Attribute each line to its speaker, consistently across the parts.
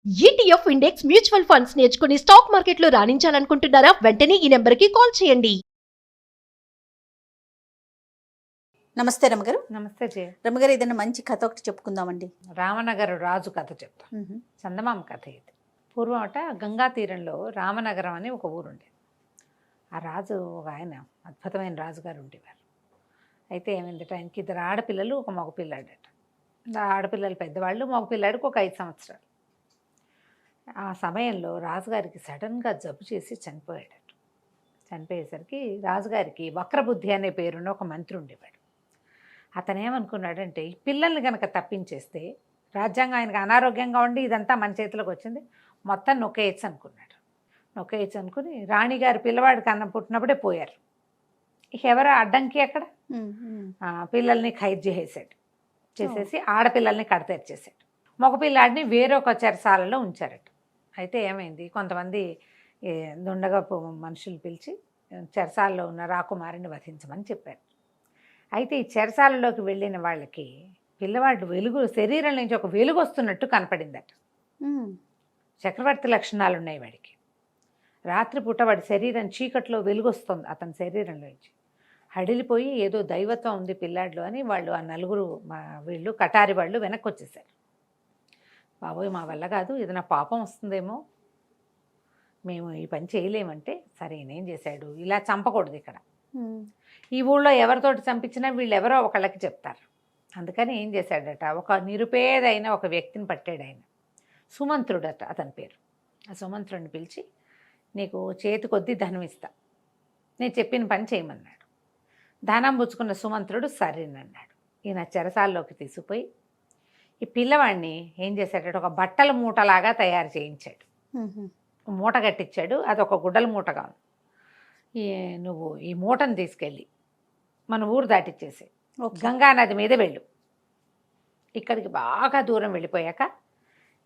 Speaker 1: ETF index mutual funds నేర్చుకుని stock మార్కెట్లో రాణించాలనుకుంటున్నారా? వెంటనే ఈ నెంబర్కి కాల్ చేయండి.
Speaker 2: నమస్తే రమగారు.
Speaker 3: నమస్తే జయ.
Speaker 2: రమగారు, ఏదైనా మంచి కథ ఒకటి చెప్పుకుందామండి.
Speaker 3: రామనగర రాజు కథ చెప్తా. చందమామ కథ ఇది. పూర్వం అట గంగా తీరంలో రామనగరం అని ఒక ఊరు ఉండేది. ఆ రాజు ఒక ఆయన అద్భుతమైన రాజుగారు ఉండేవారు. అయితే ఏమైందట, ఆయనకి ఇద్దరు ఆడపిల్లలు, ఒక మగపిల్లాడట. ఆడపిల్లలు పెద్దవాళ్ళు, మగపిల్లాడికి ఒక 5 సంవత్సరాలు. ఆ సమయంలో రాజుగారికి సడన్గా జబ్బు చేసి చనిపోయాడట. చనిపోయేసరికి రాజుగారికి వక్రబుద్ధి అనే పేరున్న ఒక మంత్రి ఉండేవాడు. అతను ఏమనుకున్నాడంటే, ఈ పిల్లల్ని కనుక తప్పించేస్తే రాజ్యాంగం ఆయనకు అనారోగ్యంగా ఉండి ఇదంతా మన చేతిలోకి వచ్చింది, మొత్తం నొక్కేయచ్చు అనుకున్నాడు. నొక్కేయచ్చు అనుకుని రాణిగారు పిల్లవాడి కన్నా పుట్టినప్పుడే పోయారు. ఇక ఎవరో అడ్డంకి అక్కడ పిల్లల్ని ఖైదు చేసేసి ఆడపిల్లల్ని కడతెరిచేసాడు. మగపిల్లాడిని వేరొక చెరసాలలో ఉంచారట. అయితే ఏమైంది, కొంతమంది దుండగా మనుషులు పిలిచి చెరసాలలో ఉన్న రాకుమారిని వధించమని చెప్పారు. అయితే ఈ చెరసాలలోకి వెళ్ళిన వాళ్ళకి పిల్లవాడు వెలుగు, శరీరం నుంచి ఒక వెలుగు వస్తున్నట్టు కనపడిందట. చక్రవర్తి లక్షణాలు ఉన్నాయి వాడికి. రాత్రిపూట వాడి శరీరం చీకట్లో వెలుగు వస్తుంది అతని శరీరంలోంచి. హడిలిపోయి ఏదో దైవత్వం ఉంది పిల్లాడిలో అని వాళ్ళు ఆ నలుగురు వీళ్ళు కటారి వాళ్ళు వెనక్కి వచ్చేసారు. బాబోయ్, మా వల్ల కాదు, ఏదైనా పాపం వస్తుందేమో, మేము ఈ పని చేయలేమంటే, సరే ఏం చేశాడు, ఇలా చంపకూడదు ఇక్కడ, ఈ ఊళ్ళో ఎవరితోటి చంపించినా వీళ్ళు ఎవరో ఒకళ్ళకి చెప్తారు. అందుకని ఏం చేశాడట, ఒక నిరుపేదైన ఒక వ్యక్తిని పట్టాడు. ఆయన సుమంత్రుడట అతని పేరు. ఆ సుమంత్రుడిని పిలిచి, నీకు చేతి కొద్దీ ధనం ఇస్తా, నేను చెప్పిన పని చేయమన్నాడు. ధనం పుచ్చుకున్న సుమంత్రుడు సరేనన్నాడు. ఈయన చెరసాల్లోకి తీసుకుపోయి ఈ పిల్లవాడిని ఏం చేశాడు, ఒక బట్టల మూటలాగా తయారు చేయించాడు. మూట కట్టించాడు, అది ఒక గుడ్డల మూటగా ఉంది. నువ్వు ఈ మూటను తీసుకెళ్ళి మన ఊరు దాటిచ్చేసి గంగా నది మీద వెళ్ళు. ఇక్కడికి బాగా దూరం వెళ్ళిపోయాక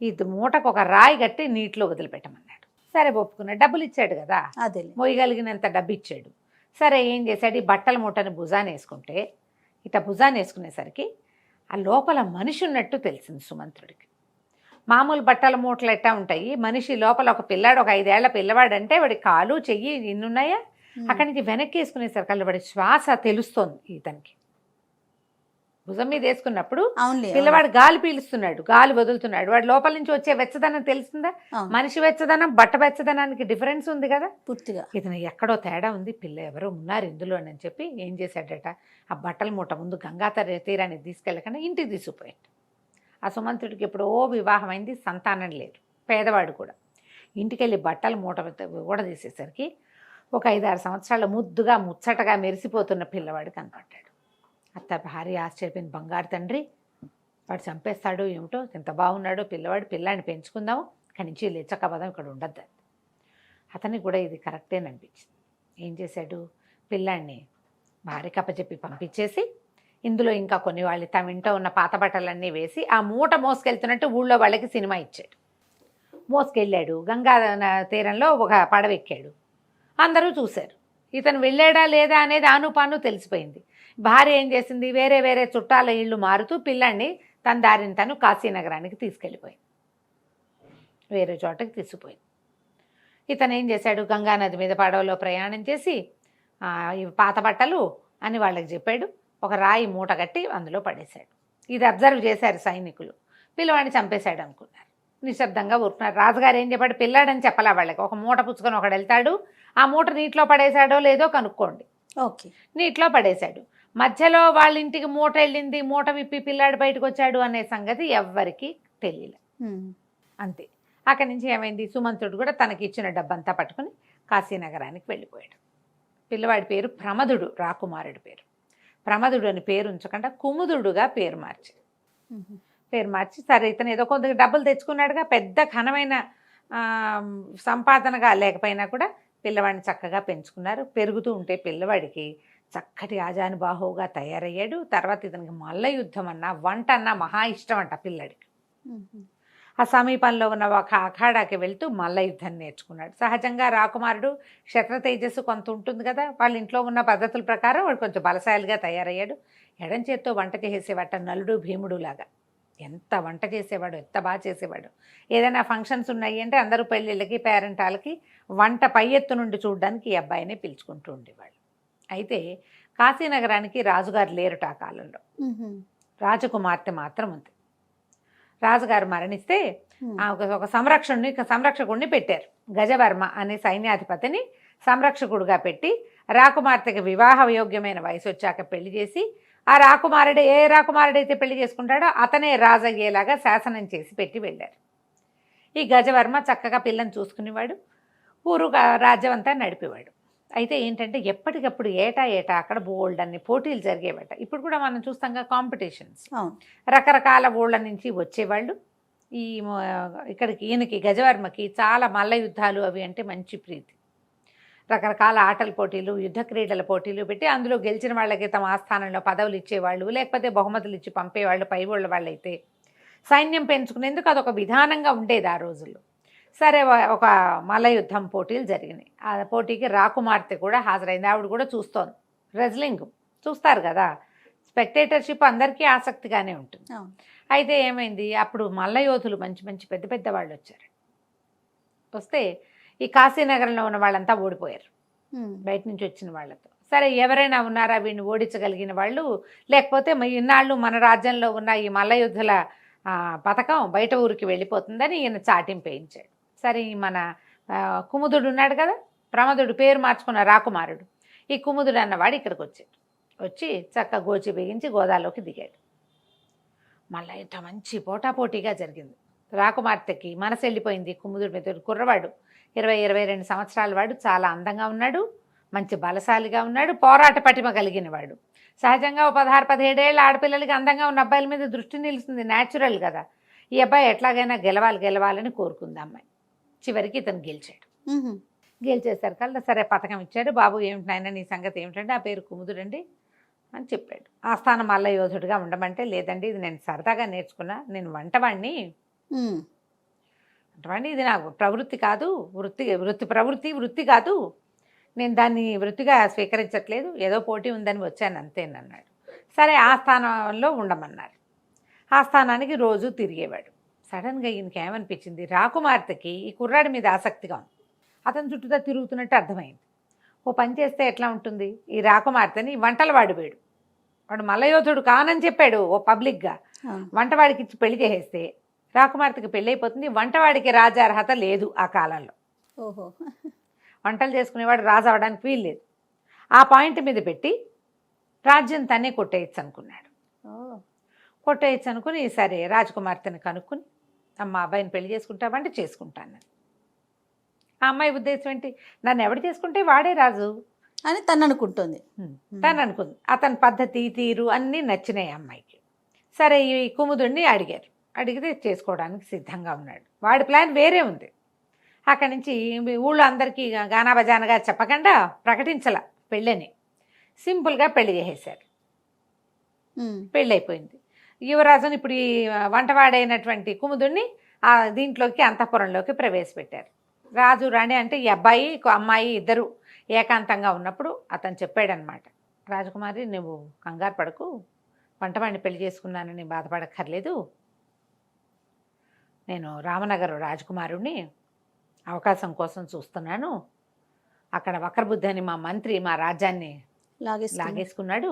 Speaker 3: ఈ మూటకు ఒక రాయి కట్టి నీటిలో వదిలిపెట్టమన్నాడు. సరే ఒప్పుకున్నాడు, డబ్బులు ఇచ్చాడు కదా,
Speaker 2: అదే
Speaker 3: మోయగలిగినంత డబ్బు ఇచ్చాడు. సరే ఏం చేశాడు, ఈ బట్టల మూటని భుజాన్ని వేసుకుంటే, ఇట్లా భుజాన్ని వేసుకునేసరికి ఆ లోపల మనిషి ఉన్నట్టు తెలిసింది సుమంత్రుడికి. మామూలు బట్టల మూటలు ఎట్టా ఉంటాయి, మనిషి లోపల ఒక పిల్లాడు, ఒక 5 ఏళ్ల పిల్లవాడు అంటే వాడి కాలు చెయ్యి ఇన్నున్నాయా, అక్కడి నుంచి వెనక్కి వేసుకునేసరికి వాడి శ్వాస తెలుస్తోంది ఇతనికి. భుజం మీద వేసుకున్నప్పుడు పిల్లవాడు గాలి పీలుస్తున్నాడు, గాలి వదులుతున్నాడు, వాడి లోపల నుంచి వచ్చే వెచ్చదనం తెలుస్తుందా? మనిషి వెచ్చదనం బట్ట వెచ్చదనానికి డిఫరెన్స్ ఉంది కదా పూర్తిగా. ఇతను ఎక్కడో తేడా ఉంది, పిల్ల ఎవరో ఉన్నారు ఇందులో అని చెప్పి ఏం చేశాడట, ఆ బట్టల మూట ముందు గంగా తీరానికి తీసుకెళ్ళకుండా ఇంటికి తీసుకుపోయాడు. ఆ సుమంత్రుడికి ఎప్పుడో వివాహం అయింది, సంతానం లేదు, పేదవాడు కూడా. ఇంటికెళ్ళి బట్టల మూట కూడా తీసేసరికి ఒక 5-6 సంవత్సరాల ముద్దుగా ముచ్చటగా మెరిసిపోతున్న పిల్లవాడు కనపడ్డాడు. అత్త భార్య ఆశ్చర్యపోయింది, బంగారు తండ్రి, వాడు చంపేస్తాడో ఏమిటో, ఎంత బాగున్నాడో పిల్లవాడు, పిల్లాడిని పెంచుకుందాము, ఇక్కడి నుంచి లేచక్క పదం, ఇక్కడ ఉండద్దు. అతనికి కూడా ఇది కరెక్టేననిపించింది. ఏం చేశాడు, పిల్లాడిని భార్యకి అప్పచెప్పి పంపించేసి ఇందులో ఇంకా కొన్ని వాళ్ళు తమ ఇంట్లో ఉన్న పాత బట్టలన్నీ వేసి ఆ మూట మోసుకెళ్తున్నట్టు ఊళ్ళో వాళ్ళకి సినిమా ఇచ్చాడు. మోసుకెళ్ళాడు, గంగా తీరంలో ఒక పడవెక్కాడు. అందరూ చూశారు. ఇతను వెళ్ళాడా లేదా అనేది ఆనుపాను తెలిసిపోయింది. భార్య ఏం చేసింది, వేరే వేరే చుట్టాల ఇళ్ళు మారుతూ పిల్లాన్ని తన దారిని తను కాశీనగరానికి తీసుకెళ్ళిపోయింది, వేరే చోటకి తీసుకుపోయింది. ఇతను ఏం చేశాడు, గంగానది మీద పడవలో ప్రయాణం చేసి ఇవి పాత బట్టలు అని వాళ్ళకి చెప్పాడు. ఒక రాయి మూట కట్టి అందులో పడేశాడు. ఇది అబ్జర్వ్ చేశారు సైనికులు. పిల్లవాడిని చంపేశాడు అనుకున్నారు, నిశ్శబ్దంగా ఊరుకున్నారు. రాజుగారు ఏం చెప్పాడు, పిల్లాడని చెప్పలే వాళ్ళకి. ఒక మూట పుచ్చుకొని ఒకడు వెళ్తాడు, ఆ మూట నీటిలో పడేశాడో లేదో కనుక్కోండి.
Speaker 2: ఓకే, నీటిలో
Speaker 3: పడేశాడు. మధ్యలో వాళ్ళ ఇంటికి మూట వెళ్ళింది, మూట విప్పి పిల్లాడు బయటకు వచ్చాడు అనే సంగతి ఎవ్వరికీ తెలియలే. అంతే. అక్కడి నుంచి ఏమైంది, సుమంత్రుడు కూడా తనకి ఇచ్చిన డబ్బంతా పట్టుకుని కాశీనగరానికి వెళ్ళిపోయాడు. పిల్లవాడి పేరు ప్రమదుడు, రాకుమారుడి పేరు. ప్రమదుడు అని పేరు ఉంచకుండా కుముదుడుగా పేరు మార్చి సరే ఇతను ఏదో కొంత డబ్బులు తెచ్చుకున్నాడుగా, పెద్ద ఘనమైన సంపాదనగా లేకపోయినా కూడా పిల్లవాడిని చక్కగా పెంచుకున్నారు. పెరుగుతూ ఉంటే పిల్లవాడికి చక్కటి ఆజానుబాహువుగా తయారయ్యాడు. తర్వాత ఇతనికి మల్ల యుద్ధం అన్నా వంట అన్నా మహా ఇష్టం అంట పిల్లడికి. ఆ సమీపంలో ఉన్న ఒక అఖాడాకి వెళ్తూ మల్ల యుద్ధం నేర్చుకున్నాడు. సహజంగా రాకుమారుడు క్షత్ర తేజస్సు కొంత ఉంటుంది కదా, వాళ్ళ ఇంట్లో ఉన్న పద్ధతుల ప్రకారం వాడు కొంచెం బలశాలిగా తయారయ్యాడు. ఎడం చేత్తో వంట చేసేవాట, నలుడు భీముడు లాగా. ఎంత వంట చేసేవాడు, ఎంత బాగా చేసేవాడు. ఏదైనా ఫంక్షన్స్ ఉన్నాయి అంటే అందరూ పెళ్ళిళ్ళకి పేరెంటాలకి వంట పై ఎత్తు నుండి చూడడానికి ఈ అబ్బాయినే పిలుచుకుంటూ ఉండేవాళ్ళు. అయితే కాశీనగరానికి రాజుగారు లేరుట ఆ కాలంలో, రాజకుమార్తె మాత్రం ఉంది. రాజుగారు మరణిస్తే ఒక సంరక్షకుడిని పెట్టారు. గజవర్మ అనే సైన్యాధిపతిని సంరక్షకుడుగా పెట్టి రాకుమార్తెకి వివాహ యోగ్యమైన వయసు వచ్చాక పెళ్లి చేసి, ఆ ఏ రాకుమారుడైతే పెళ్లి చేసుకుంటాడో అతనే రాజయ్యేలాగా శాసనం చేసి పెట్టి వెళ్ళారు. ఈ గజవర్మ చక్కగా పిల్లని చూసుకునేవాడు, ఊరు రాజ్యం అంతా నడిపేవాడు. అయితే ఏంటంటే ఎప్పటికప్పుడు ఏటా అక్కడ బోల్డ్ అన్ని పోటీలు జరిగేవట. ఇప్పుడు కూడా మనం చూస్తాంగా కాంపిటీషన్స్. రకరకాల ఊళ్ళ నుంచి వచ్చేవాళ్ళు. ఇక్కడికి ఈయనకి గజవర్మకి చాలా మల్ల యుద్ధాలు అవి అంటే మంచి ప్రీతి. రకరకాల ఆటల పోటీలు, యుద్ధ క్రీడల పోటీలు పెట్టి అందులో గెలిచిన వాళ్ళకి తమ ఆస్థానంలో పదవులు ఇచ్చేవాళ్ళు, లేకపోతే బహుమతులు ఇచ్చి పంపేవాళ్ళు. పై ఊళ్ళ వాళ్ళైతే సైన్యం పెంచుకునేందుకు అదొక విధానంగా ఉండేది ఆ రోజుల్లో. సరే, ఒక మల్ల యుద్ధం పోటీలు జరిగినాయి. ఆ పోటీకి రాకుమార్తె కూడా హాజరైంది. ఆవిడ కూడా చూస్తోంది. రెజ్లింగ్ చూస్తారు కదా, స్పెక్టేటర్షిప్ అందరికీ ఆసక్తిగానే ఉంటుంది. అయితే ఏమైంది, అప్పుడు మల్ల యోధులు మంచి మంచి పెద్ద పెద్ద వాళ్ళు వచ్చారు. వస్తే ఈ కాశీనగరంలో ఉన్న వాళ్ళంతా ఓడిపోయారు బయట నుంచి వచ్చిన వాళ్ళతో. సరే, ఎవరైనా ఉన్నారా వీడిని ఓడించగలిగిన వాళ్ళు, లేకపోతే ఇన్నాళ్ళు మన రాజ్యంలో ఉన్న ఈ మల్ల యుద్ధుల పథకం బయట ఊరికి వెళ్ళిపోతుందని ఈయన చాటింపు వేయించాడు. సరే, మన కుముదుడు ఉన్నాడు కదా, ప్రమదుడు పేరు మార్చుకున్న రాకుమారుడు, ఈ కుముదుడు అన్నవాడు ఇక్కడికి వచ్చాడు. వచ్చి చక్క గోచి బిగించి గోదాలోకి దిగాడు. మళ్ళీ ఇంత మంచి పోటాపోటీగా జరిగింది. రాకుమార్తెకి మనసు వెళ్ళిపోయింది కుముదుడి మీద. కుర్రవాడు 20-22 సంవత్సరాల వాడు, చాలా అందంగా ఉన్నాడు, మంచి బలశాలిగా ఉన్నాడు, పోరాట పటిమ కలిగిన వాడు. సహజంగా 16-17 ఏళ్ళ ఆడపిల్లలకి అందంగా ఉన్న అబ్బాయిల మీద దృష్టి నిలుస్తుంది, న్యాచురల్ కదా. ఈ అబ్బాయి ఎట్లాగైనా గెలవాలని కోరుకుంది అమ్మాయి. చివరికి ఇతను గెలిచాడు. గెలిచేసరికల్లా సరే పథకం ఇచ్చాడు. బాబు ఏమిటి నాయన నీ సంగతి ఏమిటంటే, ఆ పేరు కుముదుడండి అని చెప్పాడు. ఆస్థానం మల్ల యోధుడిగా ఉండమంటే, లేదండి ఇది నేను సరదాగా నేర్చుకున్నా, నేను వంటవాడిని, ఇది నాకు ప్రవృత్తి కాదు, వృత్తి కాదు, నేను దాన్ని వృత్తిగా స్వీకరించట్లేదు, ఏదో పోటీ ఉందని వచ్చాను అంతేనన్నాడు. సరే, ఆస్థానంలో ఉండమన్నారు. ఆస్థానానికి రోజు తిరిగేవాడు. సడన్గా ఈయనకి ఏమనిపించింది, రాకుమార్తెకి ఈ కుర్రాడి మీద ఆసక్తిగా ఉంది. అతని చుట్టూతా తిరుగుతున్నట్టు అర్థమైంది. ఓ పని చేస్తే ఎట్లా ఉంటుంది, ఈ రాకుమార్తెని వంటల వాడు మల్లయోధుడు కానని చెప్పాడు ఓ పబ్లిక్గా, వంటవాడికి ఇచ్చి పెళ్లి చేసేస్తే రాకుమార్తెకి పెళ్ళి అయిపోతుంది. వంటవాడికి రాజార్హత లేదు ఆ కాలంలో. వంటలు చేసుకునేవాడు రాజు అవడానికి వీలు లేదు. ఆ పాయింట్ మీద పెట్టి రాజ్యం తనే కొట్టేయచ్చు అనుకున్నాడు. కొట్టేయచ్చు అనుకుని సరే రాజకుమార్తెని కనుక్కుని, అమ్మ అబ్బాయిని పెళ్లి చేసుకుంటావంటే చేసుకుంటాను. ఆ అమ్మాయి ఉద్దేశం ఏంటి, నన్ను ఎవడు చేసుకుంటే వాడే రాజు
Speaker 2: అని తను అనుకుంటుంది.
Speaker 3: అనుకుంది. అతని పద్ధతి తీరు అన్నీ నచ్చినాయి అమ్మాయికి. సరే, ఈ కుముదుడిని అడిగారు. అడిగితే చేసుకోవడానికి సిద్ధంగా ఉన్నాడు. వాడి ప్లాన్ వేరే ఉంది. అక్కడి నుంచి ఊళ్ళో అందరికీ గానా బజానగా చెప్పకుండా ప్రకటించాల పెళ్ళని, సింపుల్గా పెళ్లి చేసేశారు. పెళ్ళి అయిపోయింది. యువరాజుని ఇప్పుడు ఈ వంటవాడైనటువంటి కుముదుడిని దీంట్లోకి అంతఃపురంలోకి ప్రవేశపెట్టారు. రాజు రాణి అంటే ఈ అబ్బాయి అమ్మాయి ఇద్దరు ఏకాంతంగా ఉన్నప్పుడు అతను చెప్పాడనమాట, రాజకుమారి నువ్వు కంగారు పడకు, వంటవాడిని పెళ్లి చేసుకున్నానని బాధపడక్కర్లేదు, నేను రామనగరం రాజకుమారుడిని, అవకాశం కోసం చూస్తున్నాను. అక్కడ వక్రబుద్ధి అని మా మంత్రి మా రాజ్యాన్ని లాగేసుకున్నాడు,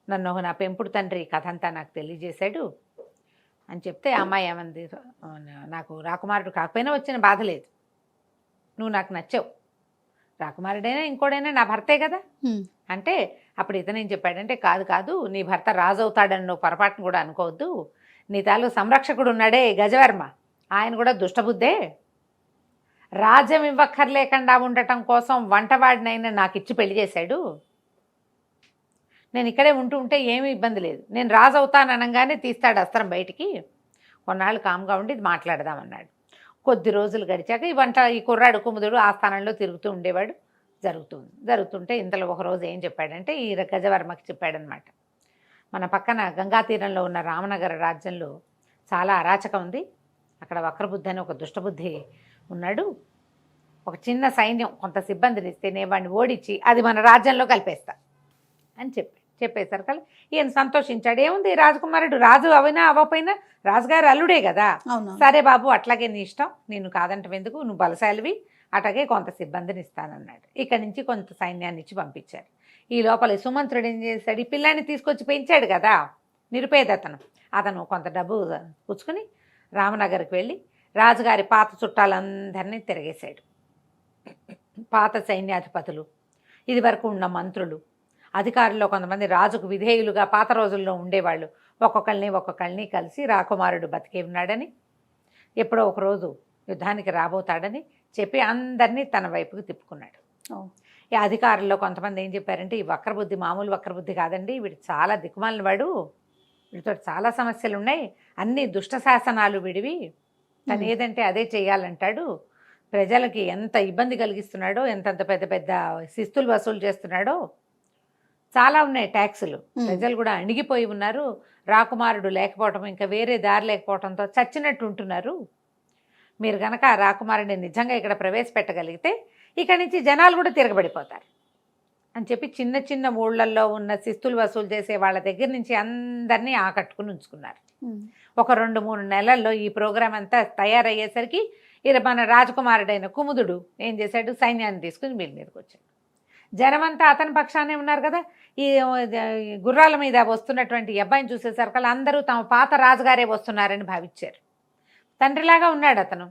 Speaker 3: నన్ను నా పెంపుడు తండ్రి కథ అంతా నాకు తెలియజేశాడు అని చెప్తే అమ్మాయి ఏమంది, నాకు రాకుమారుడు కాకపోయినా వచ్చిన బాధ లేదు, నువ్వు నాకు నచ్చావు, రాకుమారుడైనా ఇంకోడైనా నా భర్తే కదా అంటే, అప్పుడు ఇతనేం చెప్పాడంటే, కాదు నీ భర్త రాజు అవుతాడని నువ్వు పొరపాటును కూడా అనుకోవద్దు, నీ తాలూకు సంరక్షకుడు ఉన్నాడే గజవర్మ, ఆయన కూడా దుష్టబుద్ధే, రాజ్యం ఇవ్వక్కర్లేకుండా ఉండటం కోసం వంటవాడినైనా నాకు ఇచ్చి పెళ్లి చేశాడు, నేను ఇక్కడే ఉంటే ఏమీ ఇబ్బంది లేదు, నేను రాజు అవుతాను అనగానే తీస్తాడు అస్త్రం బయటికి, కొన్నాళ్ళు కామ్గా ఉండి మాట్లాడదామన్నాడు. కొద్ది రోజులు గడిచాక ఈ కుర్రాడు కుముదుడు ఆస్థానంలో తిరుగుతూ ఉండేవాడు. జరుగుతుంటే ఇంతలో ఒకరోజు ఏం చెప్పాడంటే, ఈ గజవర్మకి చెప్పాడనమాట, మన పక్కన గంగా తీరంలో ఉన్న రామనగర రాజ్యంలో చాలా అరాచకం ఉంది, అక్కడ వక్రబుద్ధి అని ఒక దుష్టబుద్ధి ఉన్నాడు, ఒక చిన్న సైన్యం కొంత సిబ్బందిని ఇస్తే నేను వాడిని ఓడించి అది మన రాజ్యంలో కలిపేస్తా అని చెప్పాడు. చెప్పేసరికి ఈయన సంతోషించాడు. ఏముంది రాజకుమారుడు రాజు అవినా అవ్వపోయినా రాజుగారు అల్లుడే కదా,
Speaker 2: అవును.
Speaker 3: సరే బాబు అట్లాగే నీ ఇష్టం, నేను కాదంటే ఎందుకు, నువ్వు బలశాలివి, అట్లాగే కొంత సిబ్బందిని ఇస్తానన్నాడు. ఇక్కడి నుంచి కొంత సైన్యాన్ని ఇచ్చి పంపించారు. ఈ లోపల సుమంత్రుడు ఏం చేశాడు, ఈ పిల్లాన్ని తీసుకొచ్చి పెంచాడు కదా నిరుపేద అతను కొంత డబ్బు పుచ్చుకుని రామనగర్కి వెళ్ళి రాజుగారి పాత చుట్టాలందరినీ తిరిగేశాడు. పాత సైన్యాధిపతులు, ఇది వరకు ఉన్న మంత్రులు, అధికారుల్లో కొంతమంది రాజుకు విధేయులుగా పాత రోజుల్లో ఉండేవాళ్ళు ఒక్కొక్కరిని కలిసి రాకుమారుడు బతికే ఉన్నాడని, ఎప్పుడో ఒకరోజు యుద్ధానికి రాబోతాడని చెప్పి అందరినీ తన వైపుకి తిప్పుకున్నాడు. ఈ అధికారుల్లో కొంతమంది ఏం చెప్పారంటే, ఈ వక్రబుద్ధి మామూలు వక్రబుద్ధి కాదండి, వీడు చాలా దిక్కుమాలిన వాడు, వీడితో చాలా సమస్యలు ఉన్నాయి, అన్ని దుష్ట శాసనాలు విడివి, తను ఏదంటే అదే చేయాలంటాడు, ప్రజలకి ఎంత ఇబ్బంది కలిగిస్తున్నాడో, ఎంతంత పెద్ద పెద్ద శిస్తులు వసూలు చేస్తున్నాడో, చాలా ఉన్నాయి ట్యాక్సులు, ప్రజలు కూడా అణిగిపోయి ఉన్నారు, రాకుమారుడు లేకపోవటం ఇంకా వేరే దారి లేకపోవడంతో చచ్చినట్టు ఉంటున్నారు, మీరు కనుక ఆ రాకుమారుడిని నిజంగా ఇక్కడ ప్రవేశపెట్టగలిగితే ఇక్కడి నుంచి జనాలు కూడా తిరగబడిపోతారు అని చెప్పి చిన్న చిన్న ఊళ్ళల్లో ఉన్న శిస్తులు వసూలు చేసే వాళ్ళ దగ్గర నుంచి అందరినీ ఆకట్టుకుని ఉంచుకున్నారు. ఒక 2-3 నెలల్లో ఈ ప్రోగ్రాం అంతా తయారయ్యేసరికి మన రాజకుమారుడైన కుముదుడు ఏం చేశాడు, సైన్యాన్ని తీసుకుని వీళ్ళ మీదకి వచ్చాడు. జనమంతా అతని పక్షానే ఉన్నారు కదా. ఈ గుర్రాల మీద వస్తున్నటువంటి అబ్బాయిని చూసేసరికి అందరూ తమ పాత రాజుగారే వస్తున్నారని భావించారు. తండ్రిలాగా ఉన్నాడు అతను,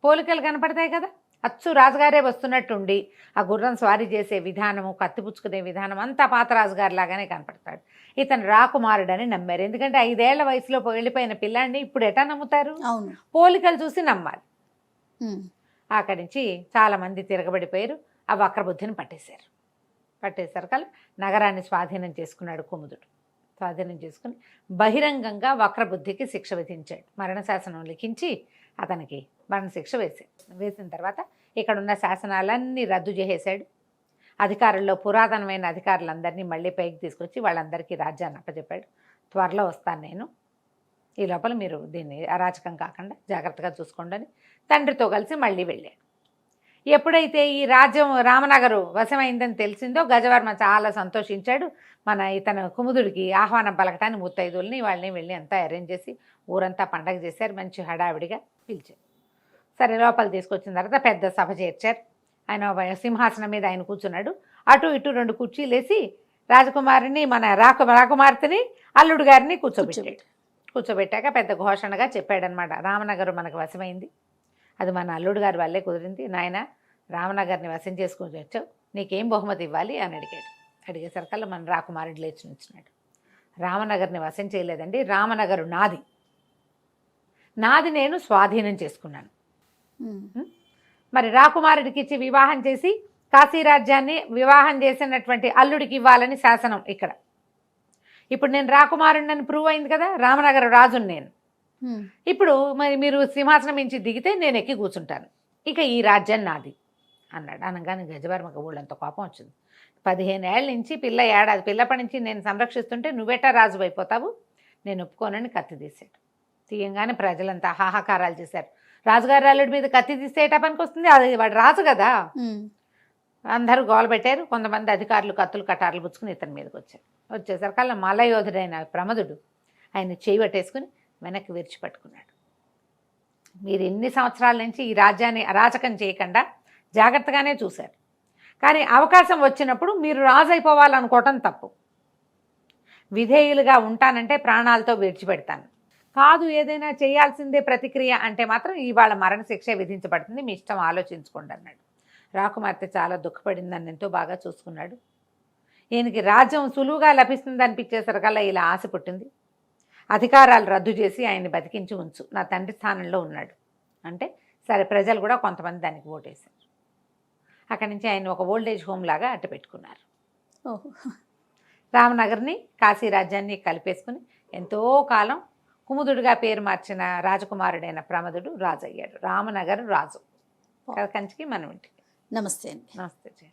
Speaker 3: పోలికలు కనపడతాయి కదా, అచ్చు రాజుగారే వస్తున్నట్టుండి ఆ గుర్రం స్వారీ చేసే విధానము, కత్తిపుచ్చుకునే విధానం అంతా పాత రాజుగారి లాగానే కనపడతాడు. ఇతను రాకుమారుడని నమ్మారు. ఎందుకంటే 5 ఏళ్ల వయసులో వెళ్ళిపోయిన పిల్లాడిని ఇప్పుడు ఎటా నమ్ముతారు, పోలికలు చూసి నమ్మాలి. అక్కడి నుంచి చాలామంది తిరగబడిపోయారు. ఆ వక్రబుద్ధిని పట్టేసరికి నగరాన్ని స్వాధీనం చేసుకున్నాడు కుముదుడు. స్వాధీనం చేసుకుని బహిరంగంగా వక్రబుద్ధికి శిక్ష విధించాడు. మరణశాసనం లిఖించి అతనికి మరణశిక్ష వేసిన తర్వాత ఇక్కడున్న శాసనాలన్నీ రద్దు చేసేశాడు. అధికారుల్లో పురాతనమైన అధికారులందరినీ మళ్ళీ పైకి తీసుకొచ్చి వాళ్ళందరికీ రాజ్యాన్ని అప్పచెప్పాడు. త్వరలో వస్తాను నేను, ఈ లోపల మీరు దీన్ని అరాచకం కాకుండా జాగ్రత్తగా చూసుకోండి అని తండ్రితో కలిసి మళ్ళీ వెళ్ళాడు. ఎప్పుడైతే ఈ రాజ్యం రామనగరు వశమైందని తెలిసిందో గజవర్మ చాలా సంతోషించాడు. ఇతను కుముదుడికి ఆహ్వానం పలకటాన్ని ముత్తైదుల్ని వాళ్ళని వెళ్ళి అంతా అరేంజ్ చేసి ఊరంతా పండగ చేశారు. మంచి హడావిడిగా పిలిచారు. సరే లోపల తీసుకొచ్చిన తర్వాత పెద్ద సభ చేర్చారు. ఆయన సింహాసనం మీద ఆయన కూర్చున్నాడు. అటు ఇటు 2 కుర్చీలు వేసి రాజకుమారిని రాకుమార్తెని అల్లుడు గారిని కూర్చోబెట్టాక పెద్ద ఘోషణగా చెప్పాడనమాట, రామనగరు మనకు వశమైంది, అది మన అల్లుడు గారి వల్లే కుదిరింది, నాయన రామనగర్ని వశం చేసుకుని వచ్చావు, నీకేం బహుమతి ఇవ్వాలి అని అడిగేసరికల్లా మన రాకుమారుడు లేచి నుంచున్నాడు. రామనగర్ని వశం చేయలేదండి, రామనగరు నాది నేను స్వాధీనం చేసుకున్నాను. మరి రాకుమారుడికి ఇచ్చి వివాహం చేసి కాశీరాజ్యాన్ని వివాహం చేసినటువంటి అల్లుడికి ఇవ్వాలని శాసనం ఇక్కడ. ఇప్పుడు నేను రాకుమారుడిని ప్రూవ్ అయింది కదా, రామనగర రాజుని నేను. ఇప్పుడు మరి మీరు సింహాసనం నుంచి దిగితే నేను ఎక్కి కూర్చుంటాను, ఇక ఈ రాజ్యం నాది అన్నాడు. అనగానే గజవర్మకు ఊళ్ళంత కోపం వచ్చింది. 15 ఏళ్ళ నుంచి ఏడాది పిల్లప్పటి నుంచి నేను సంరక్షిస్తుంటే నువ్వెట్టా రాజు అయిపోతావు, నేను ఒప్పుకోనని కత్తి తీసాడు. తీయంగానే ప్రజలంతా హాహాకారాలు చేశారు. రాజుగారి అల్లుడి మీద కత్తి తీసేట పనికి వస్తుంది, అది వాడు రాజు కదా. అందరూ గోల పెట్టారు. కొంతమంది అధికారులు కత్తులు కటార్లు పుచ్చుకుని ఇతని మీదకి వచ్చేసరికి మల్లయోధుడైన ప్రమదుడు ఆయన చేయి పట్టేసుకుని వెనక్కి విరిచిపట్టుకున్నాడు. మీరు ఎన్ని సంవత్సరాల నుంచి ఈ రాజ్యాన్ని అరాచకం చేయకుండా జాగ్రత్తగానే చూశారు, కానీ అవకాశం వచ్చినప్పుడు మీరు రాజు అయిపోవాలనుకోవటం తప్పు. విధేయులుగా ఉంటానంటే ప్రాణాలతో విడిచిపెడతాను, కాదు ఏదైనా చేయాల్సిందే ప్రతిక్రియ అంటే మాత్రం ఇవాళ మరణశిక్ష విధించబడుతుంది, మీ ఇష్టం ఆలోచించుకోండి అన్నాడు. రాకుమార్తె చాలా దుఃఖపడిందని ఎంతో బాగా చూసుకున్నాడు. ఈయనకి రాజ్యం సులువుగా లభిస్తుంది అనిపించేసరికల్లా ఇలా ఆశ పుట్టింది. అధికారాలు రద్దు చేసి ఆయన్ని బతికించి ఉంచు, నా తండ్రి స్థానంలో ఉన్నాడు అంటే సరే, ప్రజలు కూడా కొంతమంది దానికి ఓటేశారు. అక్కడి నుంచి ఆయన ఒక ఓల్డేజ్ హోమ్ లాగా అట్టు పెట్టుకున్నారు. రామనగర్ని కాశీ రాజ్యాన్ని కలిపేసుకుని ఎంతో కాలం కుముదుడిగా పేరు మార్చిన రాజకుమారుడైన ప్రమదుడు రాజు అయ్యాడు. రామనగర్ రాజు. కంచికి మనం ఇంటికి.
Speaker 2: నమస్తే అండి.
Speaker 3: నమస్తే.